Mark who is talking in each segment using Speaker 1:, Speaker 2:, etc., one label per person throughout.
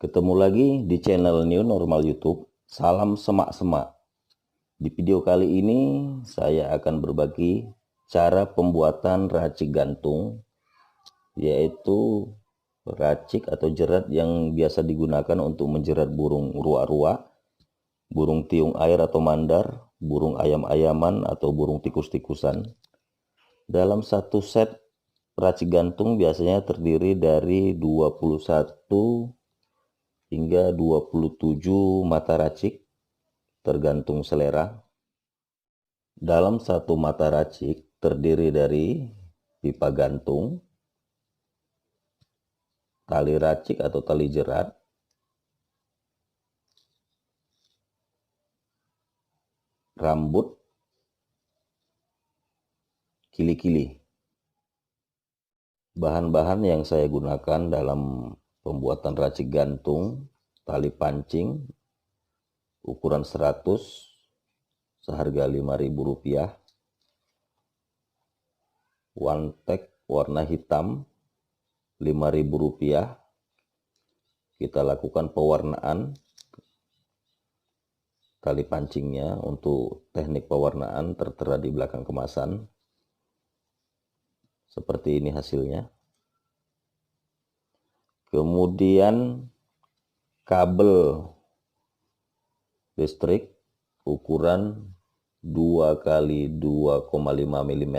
Speaker 1: Ketemu lagi di channel New Normal YouTube. Salam semak-semak. Di video kali ini saya akan berbagi cara pembuatan racik gantung, yaitu racik atau jerat yang biasa digunakan untuk menjerat burung ruak-ruak, burung tiung air atau mandar, burung ayam-ayaman atau burung tikus-tikusan. Dalam satu set racik gantung biasanya terdiri dari 21 hingga 27 mata racik, tergantung selera. Dalam satu mata racik terdiri dari pipa gantung, tali racik atau tali jerat, rambut, kili-kili. Bahan-bahan yang saya gunakan dalam pembuatan racik gantung: tali pancing ukuran 100 seharga Rp5.000, one tag warna hitam Rp5.000. Kita lakukan pewarnaan tali pancingnya. Untuk teknik pewarnaan tertera di belakang kemasan. Seperti ini hasilnya. Kemudian kabel listrik ukuran 2 kali 2,5 mm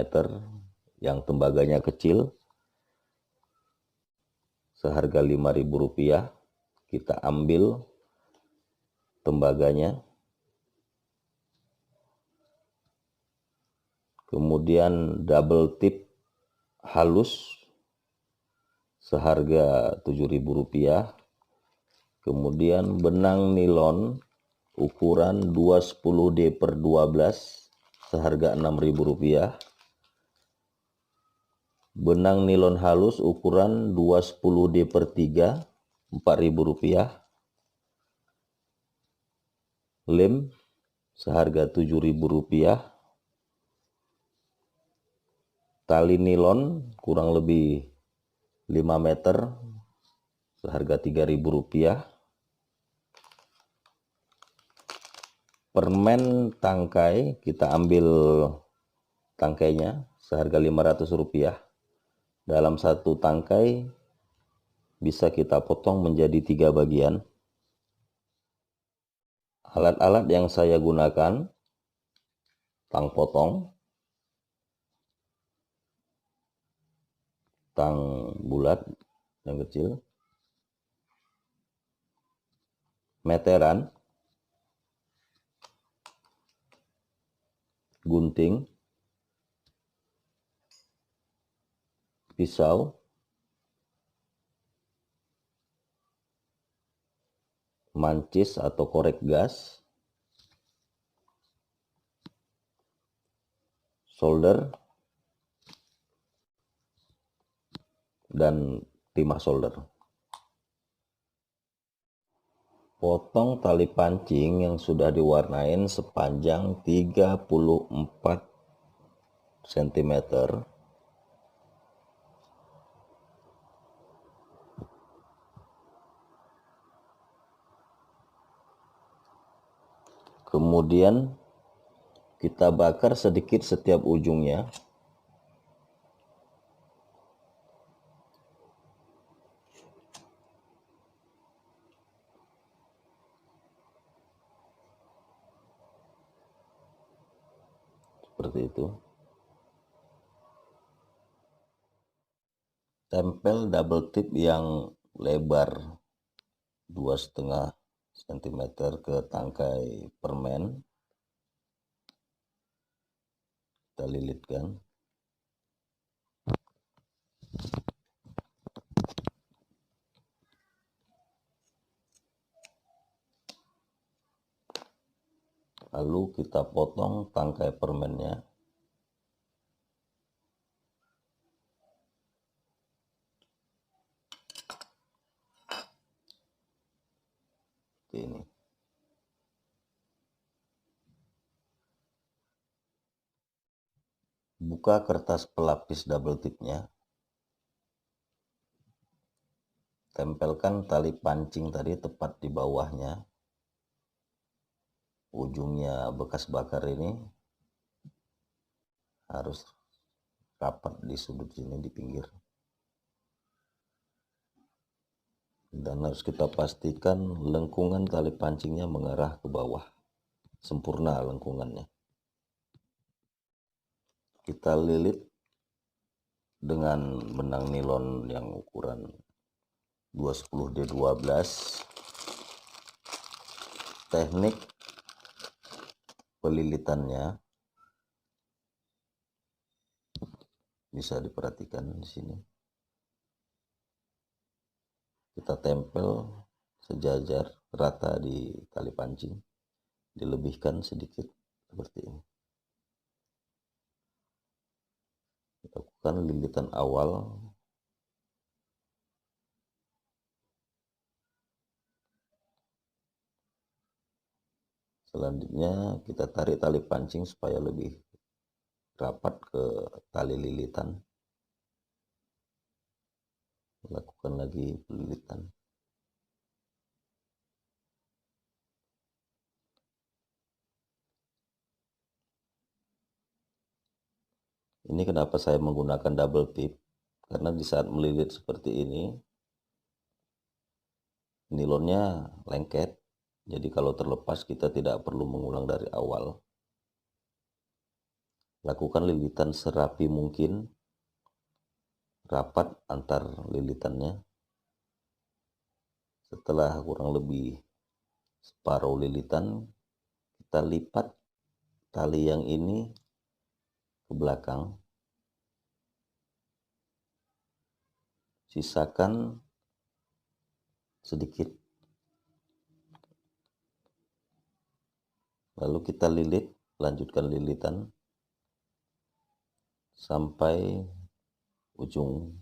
Speaker 1: yang tembaganya kecil seharga Rp5.000. Kita ambil tembaganya, kemudian double tip halus seharga Rp7.000. Kemudian benang nilon ukuran 210D per 12 seharga Rp6.000. Benang nilon halus ukuran 210D per 3 Rp4.000. Lem seharga Rp7.000. Tali nilon kurang lebih 5 meter seharga Rp3.000. Permen tangkai kita ambil tangkainya seharga Rp500. Dalam satu tangkai bisa kita potong menjadi 3 bagian. Alat-alat yang saya gunakan: tang potong, tang bulat yang kecil, meteran, gunting, pisau, mancis atau korek gas, solder, dan timah solder. Potong tali pancing yang sudah diwarnain sepanjang 34 cm. Kemudian kita bakar sedikit setiap ujungnya. Seperti itu. Tempel double tip yang lebar 2,5 cm ke tangkai permen. Kita lilitkan. Lalu kita potong tangkai permennya. Seperti ini. Buka kertas pelapis double tipnya. tempelkan tali pancing tadi tepat di bawahnya, ujungnya bekas bakar ini harus rapat di sudut sini, di pinggir, dan harus kita pastikan lengkungan tali pancingnya mengarah ke bawah, sempurna lengkungannya. Kita lilit dengan benang nilon yang ukuran 210D12. Teknik pelilitannya bisa diperhatikan di sini. Kita tempel sejajar rata di tali pancing, dilebihkan sedikit seperti ini. Lakukan lilitan awal. Selanjutnya kita tarik tali pancing supaya lebih rapat ke tali lilitan. Lakukan lagi pelilitan. Ini kenapa saya menggunakan double tip, karena di saat melilit seperti ini nilonnya lengket, jadi kalau terlepas kita tidak perlu mengulang dari awal. Lakukan lilitan serapi mungkin, rapat antar lilitannya. Setelah kurang lebih separuh lilitan, kita lipat tali yang ini ke belakang, sisakan sedikit, lalu kita lilit, lanjutkan lilitan sampai ujung.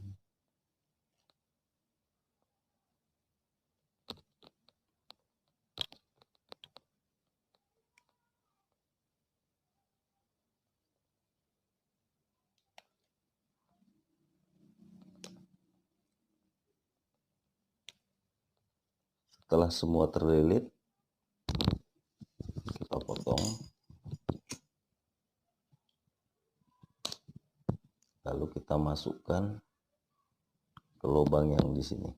Speaker 1: Setelah semua terlilit, kita potong, lalu kita masukkan ke lubang yang di sini.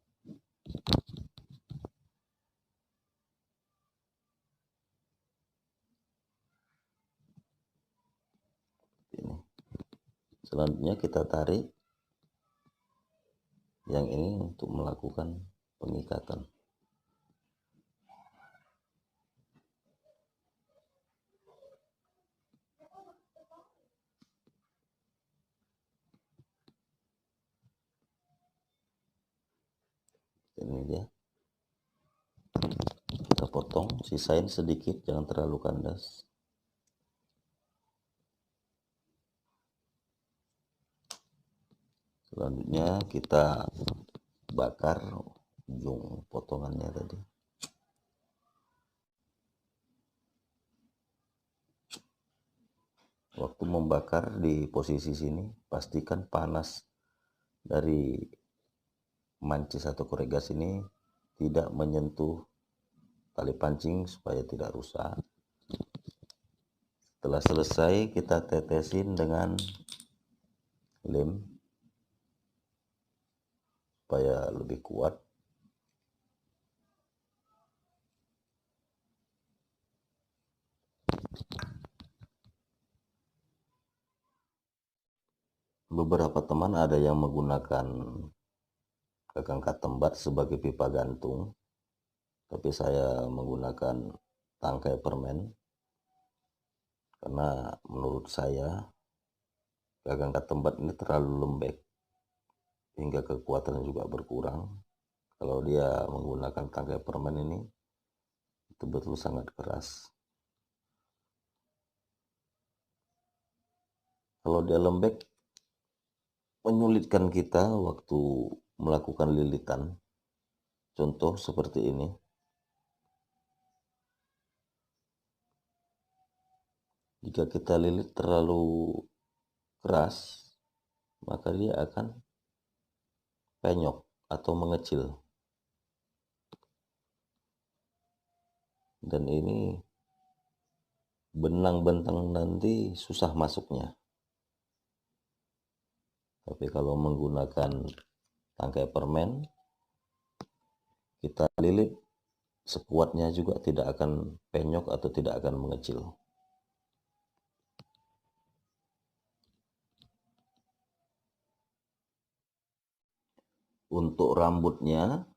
Speaker 1: Ini. Selanjutnya kita tarik yang ini untuk melakukan pengikatan. Ini dia, kita potong, sisain sedikit, jangan terlalu kandas. Selanjutnya kita bakar ujung potongannya tadi. Waktu membakar di posisi sini, pastikan panas dari mancis atau koregas ini tidak menyentuh tali pancing supaya tidak rusak. Setelah selesai, kita tetesin dengan lem supaya lebih kuat. Beberapa teman ada yang menggunakan gagang katembat sebagai pipa gantung, tapi saya menggunakan tangkai permen karena menurut saya gagang katembat ini terlalu lembek hingga kekuatannya juga berkurang. Kalau dia menggunakan tangkai permen ini betul-betul sangat keras. Kalau dia lembek, menyulitkan kita waktu melakukan lilitan. Contoh seperti ini. Jika kita lilit terlalu keras, maka dia akan penyok atau mengecil. dan ini benang bentang nanti susah masuknya. Tapi kalau menggunakan tangkai permen, kita lilit sekuatnya juga tidak akan penyok atau tidak akan mengecil. Untuk rambutnya,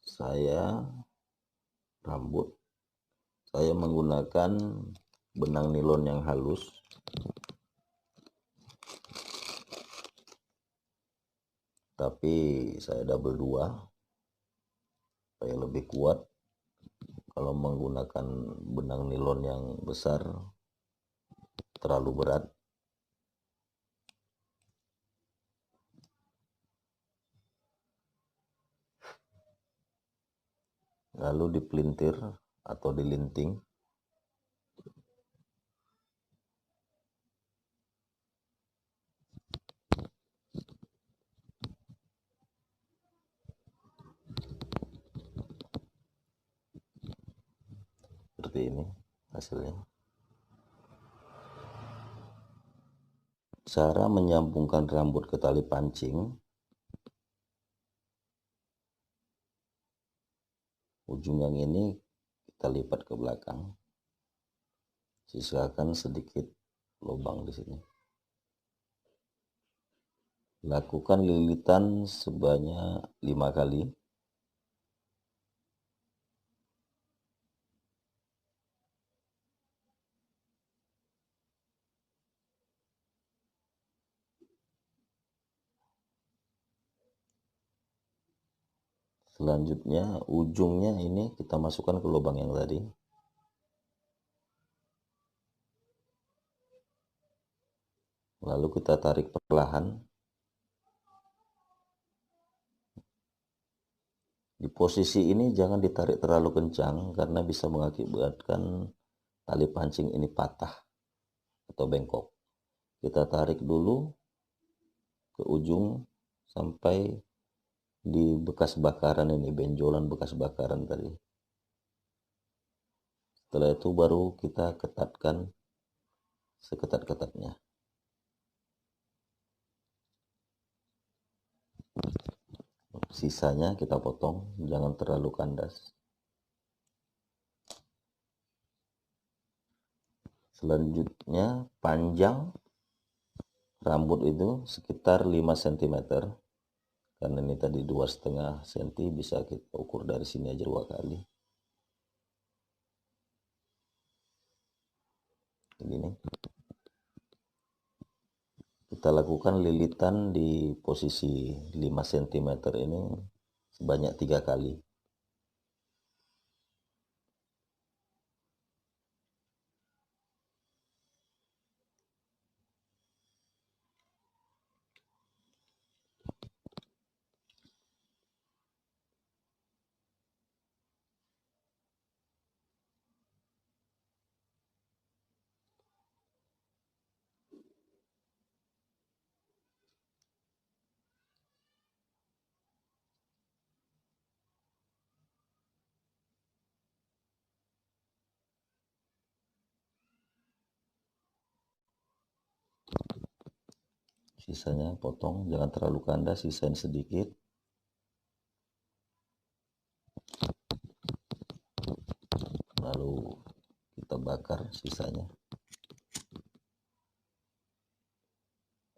Speaker 1: saya menggunakan benang nilon yang halus. Tapi saya double 2 supaya lebih kuat. Kalau menggunakan benang nilon yang besar terlalu berat. Lalu dipelintir atau dilinting. Seperti ini hasilnya. Cara menyambungkan rambut ke tali pancing. Ujung yang ini kita lipat ke belakang. Sisakan sedikit lubang di sini. Lakukan lilitan sebanyak 5 kali. Selanjutnya ujungnya ini kita masukkan ke lubang yang tadi. Lalu kita tarik perlahan. Di posisi ini jangan ditarik terlalu kencang karena bisa mengakibatkan tali pancing ini patah atau bengkok. Kita tarik dulu ke ujung sampai di bekas bakaran ini, benjolan bekas bakaran tadi. Setelah itu baru kita ketatkan seketat-ketatnya. Sisanya kita potong, jangan terlalu kandas. Selanjutnya panjang rambut itu sekitar 5 cm. Karena ini tadi 2,5 cm, bisa kita ukur dari sini aja 2 kali. Begini. Kita lakukan lilitan di posisi 5 cm ini sebanyak 3 kali. Sisanya potong, jangan terlalu kandas, sisain sedikit. Lalu kita bakar sisanya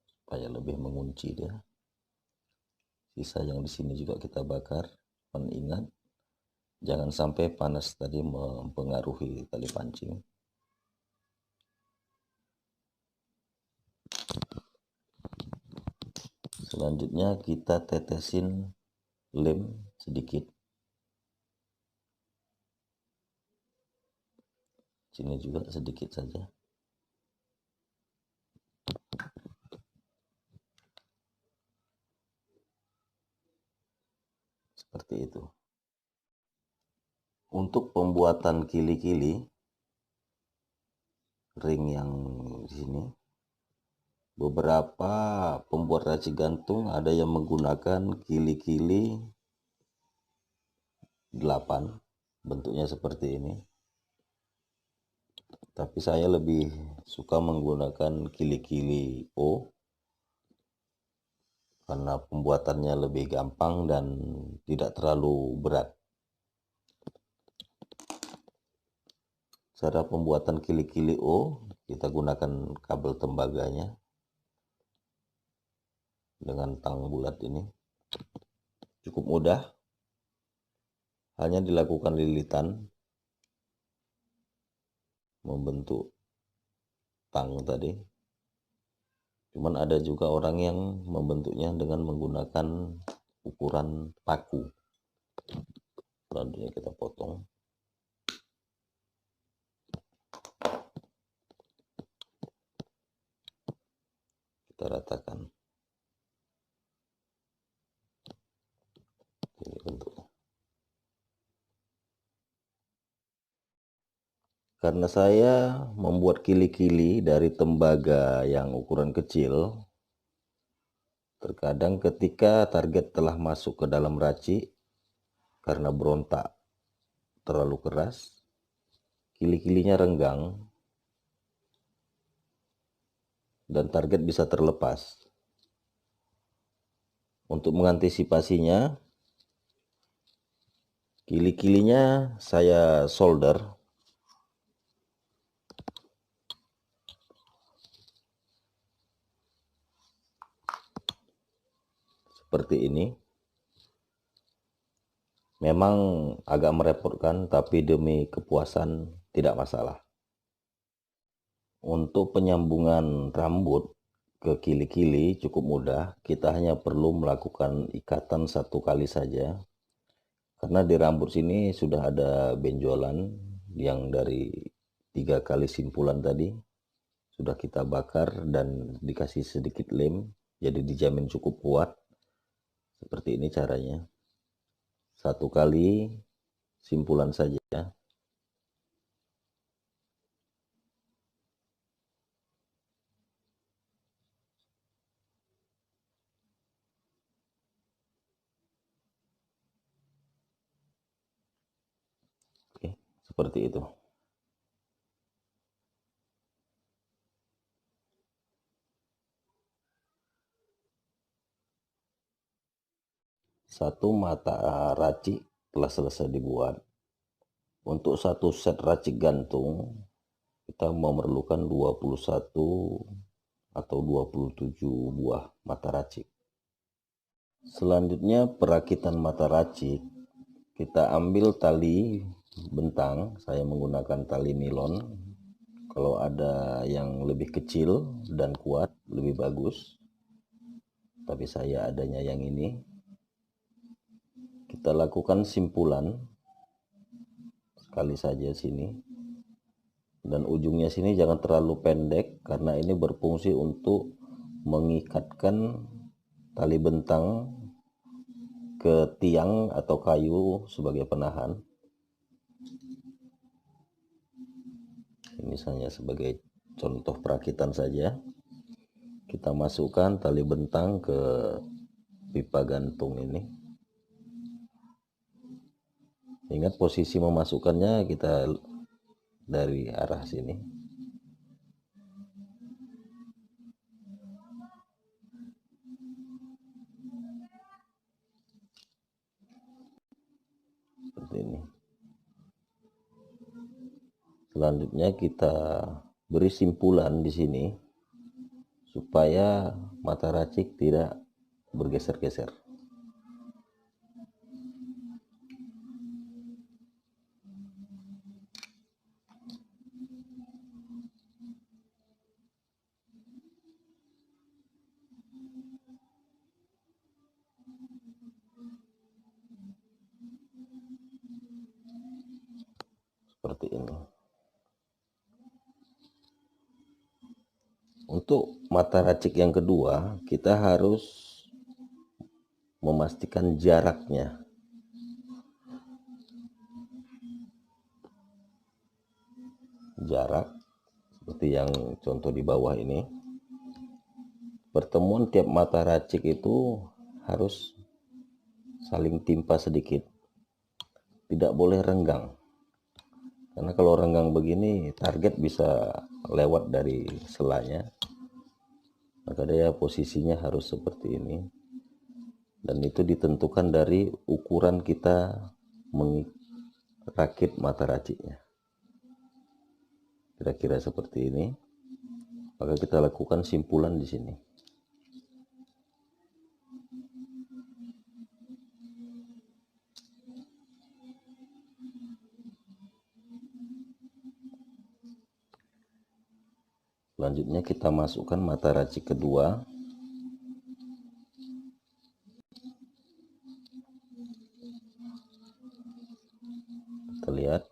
Speaker 1: supaya lebih mengunci dia. Sisa yang di sini juga kita bakar. Ingat, jangan sampai panas tadi mempengaruhi tali pancing. Selanjutnya kita tetesin lem sedikit. Sini juga sedikit saja. Seperti itu. Untuk pembuatan kili-kili ring yang di sini, beberapa pembuat racik gantung ada yang menggunakan kili-kili 8, bentuknya seperti ini. tapi saya lebih suka menggunakan kili-kili O karena pembuatannya lebih gampang dan tidak terlalu berat. Cara pembuatan kili-kili O, kita gunakan kabel tembaganya dengan tang bulat ini. Cukup mudah, hanya dilakukan lilitan membentuk tang tadi. Cuman ada juga orang yang membentuknya dengan menggunakan ukuran paku. Selanjutnya kita potong. Kita ratakan. Ini bentuknya. Karena saya membuat kili-kili dari tembaga yang ukuran kecil, terkadang ketika target telah masuk ke dalam racik, karena berontak terlalu keras, kili-kilinya renggang, dan target bisa terlepas. Untuk mengantisipasinya, kili-kilinya saya solder seperti ini. Memang agak merepotkan, tapi demi kepuasan tidak masalah. Untuk penyambungan rambut ke kili-kili cukup mudah. Kita hanya perlu melakukan ikatan satu kali saja. Karena di rambut sini sudah ada benjolan yang dari 3 kali simpulan tadi. Sudah kita bakar dan dikasih sedikit lem, jadi dijamin cukup kuat. Seperti ini caranya. Satu kali simpulan saja. Oke, seperti itu. Satu mata racik telah selesai dibuat. Untuk satu set racik gantung, kita memerlukan 21 atau 27 buah mata racik. Selanjutnya perakitan mata racik, kita ambil tali bentang, saya menggunakan tali nilon. Kalau ada yang lebih kecil dan kuat, lebih bagus. Tapi saya adanya yang ini. Kita lakukan simpulan sekali saja sini, dan ujungnya sini jangan terlalu pendek karena ini berfungsi untuk mengikatkan tali bentang ke tiang atau kayu sebagai penahan. Ini hanya sebagai contoh perakitan saja. Kita masukkan tali bentang ke pipa gantung ini. Ingat posisi memasukkannya kita dari arah sini. Seperti ini. Selanjutnya kita beri simpulan di sini supaya mata racik tidak bergeser-geser. Seperti ini. Untuk mata racik yang kedua, kita harus memastikan jaraknya. Jarak seperti yang contoh di bawah ini. Pertemuan tiap mata racik itu harus saling timpa sedikit. Tidak boleh renggang. Karena kalau renggang begini target bisa lewat dari selanya, maka dia posisinya harus seperti ini, dan itu ditentukan dari ukuran kita merakit mata raciknya. Kira-kira seperti ini, maka kita lakukan simpulan di sini. Selanjutnya kita masukkan mata racik kedua. Kita lihat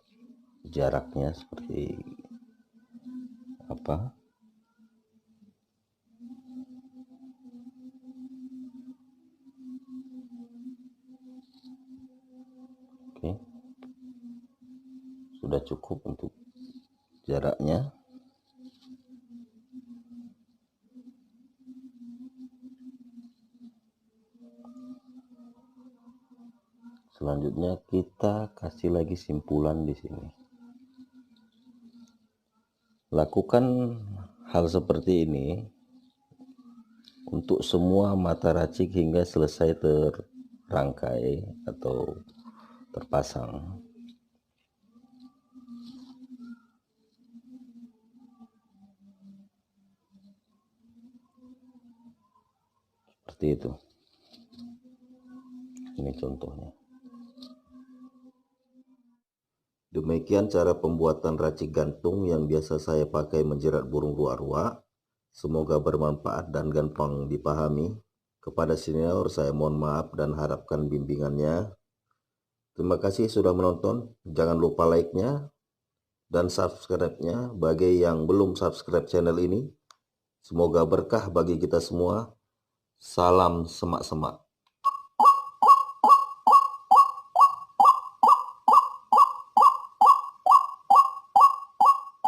Speaker 1: jaraknya seperti apa. Oke. Sudah cukup untuk jaraknya. Selanjutnya kita kasih lagi simpulan di sini. Lakukan hal seperti ini untuk semua mata racik hingga selesai terrangkai atau terpasang. Seperti itu. Ini contohnya. Demikian cara pembuatan racik gantung yang biasa saya pakai menjerat burung ruak-ruak. Semoga bermanfaat dan gampang dipahami. Kepada senior saya mohon maaf dan harapkan bimbingannya. Terima kasih sudah menonton. Jangan lupa like-nya dan subscribe-nya bagi yang belum subscribe channel ini. Semoga berkah bagi kita semua. Salam semak-semak.